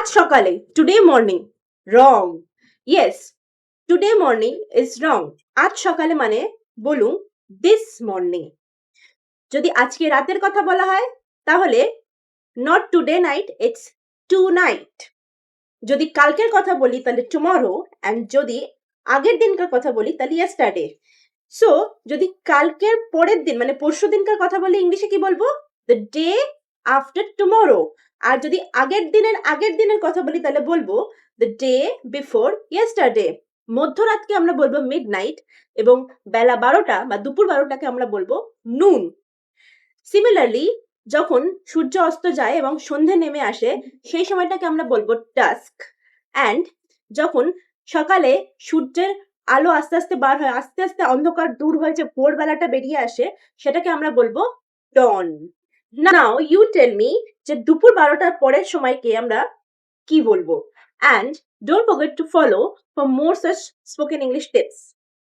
আজ সকালে, today morning, wrong. Yes, today morning is wrong. আজ সকালে মানে বলুন দিস মর্নিং। যদি আজকে রাতের কথা বলা হয় তাহলে not today night, it's tonight. যদি কালকের কথা বলি তাহলে টুমরো, অ্যান্ড যদি আগের দিনকার কথা বলি তাহলে ইয়েস্টারডে। সো যদি কালকের পরের দিন মানে পরশু দিনকার কথা বলি ইংলিশে কি বলবো? The day after tomorrow. আর যদি আগের দিনের কথা বলি তাহলে বলবো দ্য ডে বিফোর ইয়েস্টারডে। মধ্যরাতকে আমরা বলবো মিড নাইট, এবং বেলা 12টা বা দুপুর 12টাকে আমরা বলবো নুন। সিমিলারলি যখন সূর্য অস্ত যায় এবং সন্ধে নেমে আসে সেই সময়টাকে আমরা বলবো ডাস্ক। অ্যান্ড যখন সকালে সূর্যের আলো আস্তে আস্তে বার হয়, আস্তে আস্তে অন্ধকার দূর হয়ে যে ভোরবেলাটা বেরিয়ে আসে সেটাকে আমরা বলবো ডন। নাও ইউ টেল মি যে দুপুর 12টার পরের সময়কে আমরা কি বলবো? And don't forget to follow for more such spoken English tips.